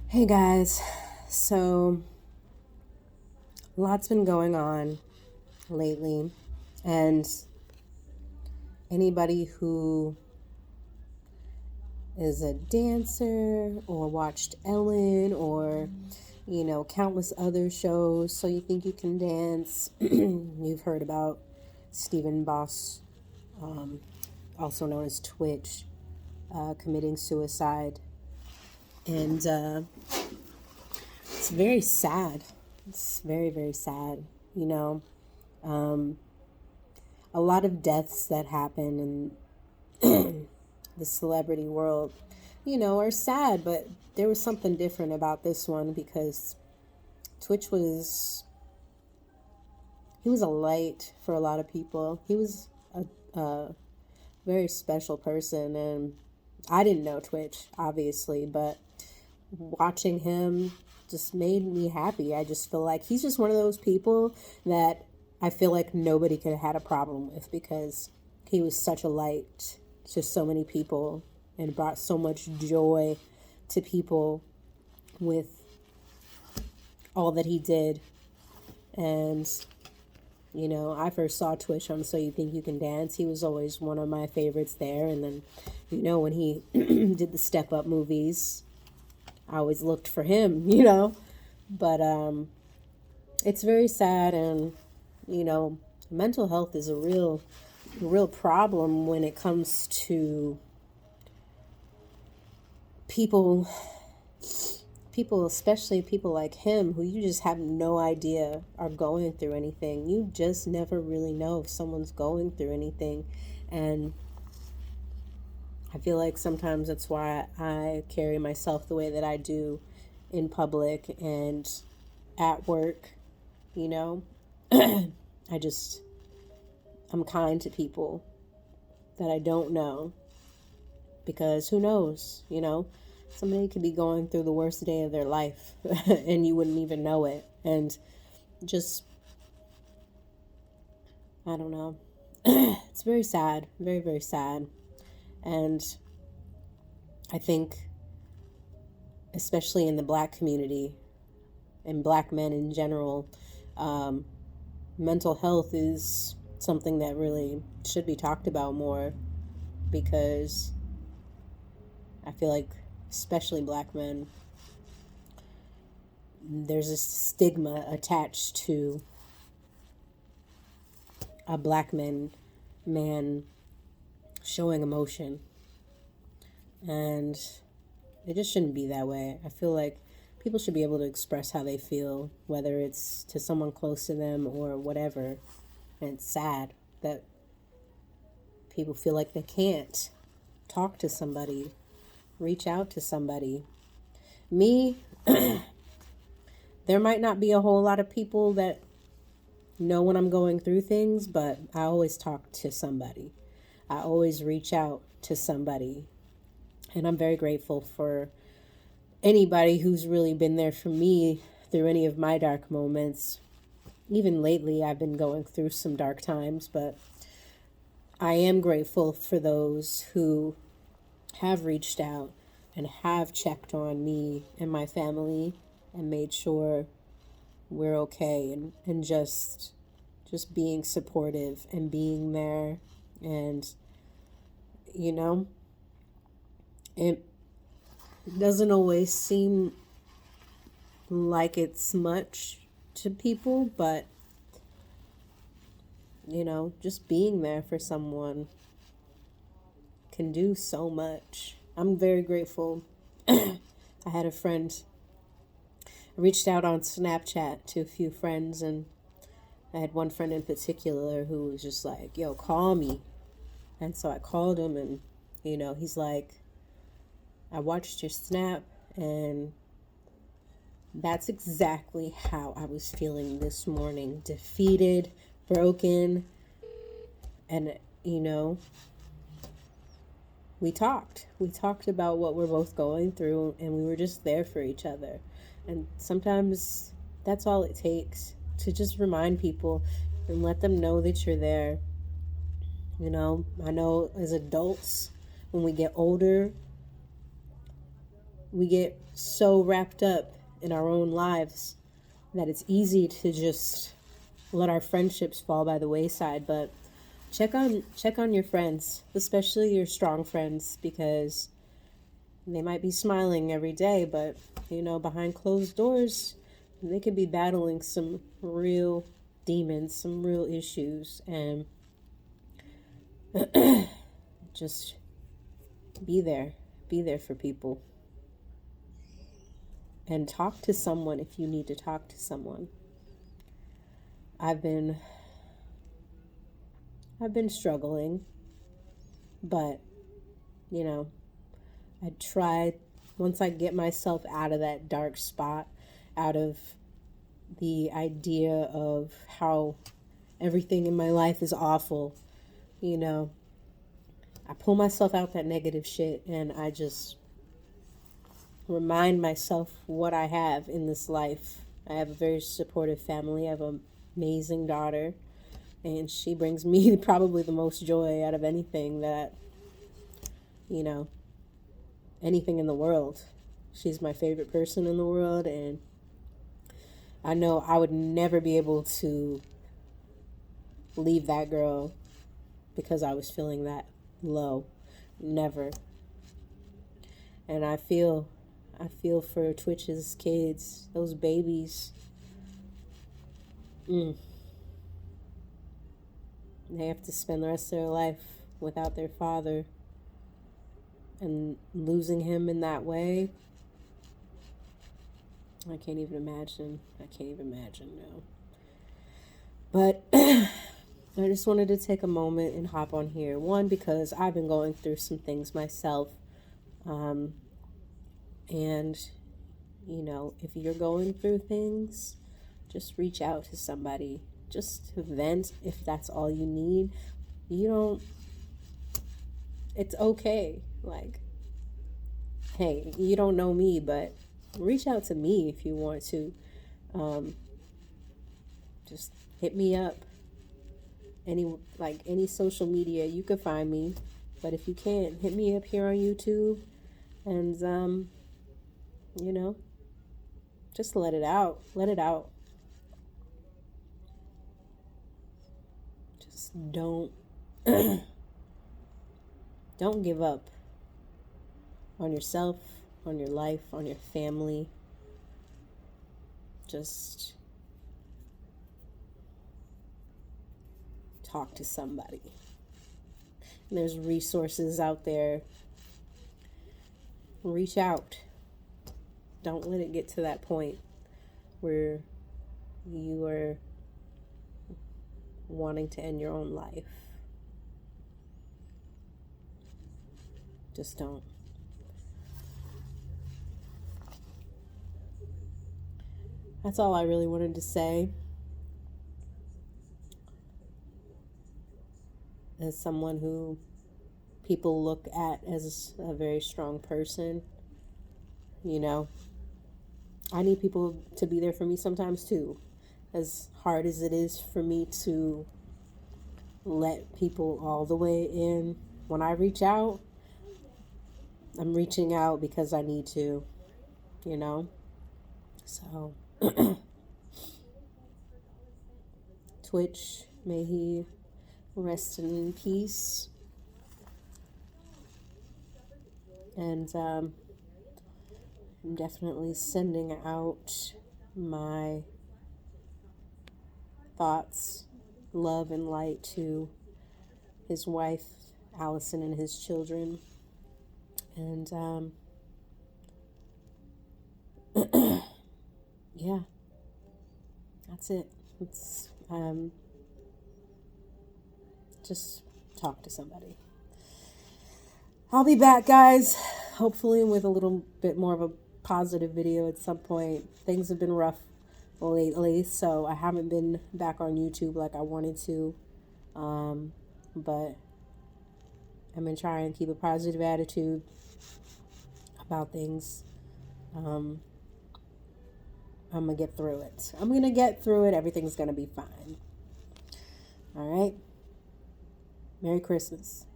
Hey guys, so lots been going on lately, and anybody who is a dancer or watched Ellen or countless other shows, So You Think You Can Dance, you've heard about Stephen Boss, um, also known as Twitch, committing suicide, and it's very sad. It's very, very sad, you know. Um, a lot of deaths that happen in the celebrity world, are sad, but there was something different about this one because Twitch he was a light for a lot of people. He was a very special person, and I didn't know Twitch, obviously, but watching him just made me happy. I just feel like he's just one of those people that I feel like nobody could have had a problem with because he was such a light to so many people and brought so much joy to people with all that he did. And, I first saw Twitch on So You Think You Can Dance. He was always one of my favorites there. And then, when he did the Step Up movies, I always looked for him. But it's very sad, and mental health is a real problem when it comes to people, especially people like him, who you just have no idea are going through anything. You just never really know if someone's going through anything, and I feel like sometimes that's why I carry myself the way that I do in public and at work, you know. I just, I'm kind to people that I don't know because who knows, somebody could be going through the worst day of their life and you wouldn't even know it. And just, I don't know. It's very sad, very, very sad. And I think, especially in the Black community and Black men in general, mental health is something that really should be talked about more because I feel like, especially Black men, there's a stigma attached to a Black man showing emotion, and it just shouldn't be that way. I feel like people should be able to express how they feel, whether it's to someone close to them or whatever. And it's sad that people feel like they can't talk to somebody, reach out to somebody. Me, there might not be a whole lot of people that know when I'm going through things, but I always talk to somebody. I always reach out to somebody. And I'm very grateful for anybody who's really been there for me through any of my dark moments. Even lately, I've been going through some dark times, but I am grateful for those who have reached out and have checked on me and my family and made sure we're okay, and just being supportive and being there. And it doesn't always seem like it's much to people, but just being there for someone can do so much. I'm very grateful. I had a friend, I reached out on Snapchat to a few friends, and I had one friend in particular who was just like, yo, call me. And so I called him, and he's like, I watched your snap, and that's exactly how I was feeling this morning. Defeated, broken. And, we talked. We talked about what we're both going through, and we were just there for each other. And sometimes that's all it takes, to just remind people and let them know that you're there. I know as adults, when we get older, we get so wrapped up in our own lives that it's easy to just let our friendships fall by the wayside. But check on your friends, especially your strong friends, because they might be smiling every day, but behind closed doors, they could be battling some real demons, some real issues, and just be there. Be there for people. And talk to someone if you need to talk to someone. I've been struggling, but I try, once I get myself out of that dark spot, out of the idea of how everything in my life is awful, I pull myself out that negative shit and I just remind myself what I have in this life. I have a very supportive family. I have an amazing daughter, and she brings me probably the most joy out of anything anything in the world. She's my favorite person in the world, and I know I would never be able to leave that girl because I was feeling that low. Never. And I feel for Twitch's kids, those babies. They have to spend the rest of their life without their father, and losing him in that way. I can't even imagine. No. But I just wanted to take a moment and hop on here. One, because I've been going through some things myself. And, if you're going through things, just reach out to somebody. Just vent if that's all you need. It's okay. Like, hey, you don't know me, but reach out to me if you want to. Just hit me up. Any social media, you can find me. But if you can't, hit me up here on YouTube. And, just let it out. Let it out. Just don't give up on yourself, on your life, on your family. Just talk to somebody. And there's resources out there. Reach out. Don't let it get to that point where you are wanting to end your own life. Just don't. That's all I really wanted to say. As someone who people look at as a very strong person, I need people to be there for me sometimes too. As hard as it is for me to let people all the way in, when I reach out, I'm reaching out because I need to, So, Twitch, may he rest in peace. And I'm definitely sending out my thoughts, love, and light to his wife, Allison, and his children. And yeah, that's it. It's just talk to somebody. I'll be back, guys, hopefully with a little bit more of a positive video at some point. Things have been rough lately, so I haven't been back on YouTube like I wanted to, but I'm going to try and keep a positive attitude about things. I'm going to get through it. Everything's going to be fine. All right. Merry Christmas.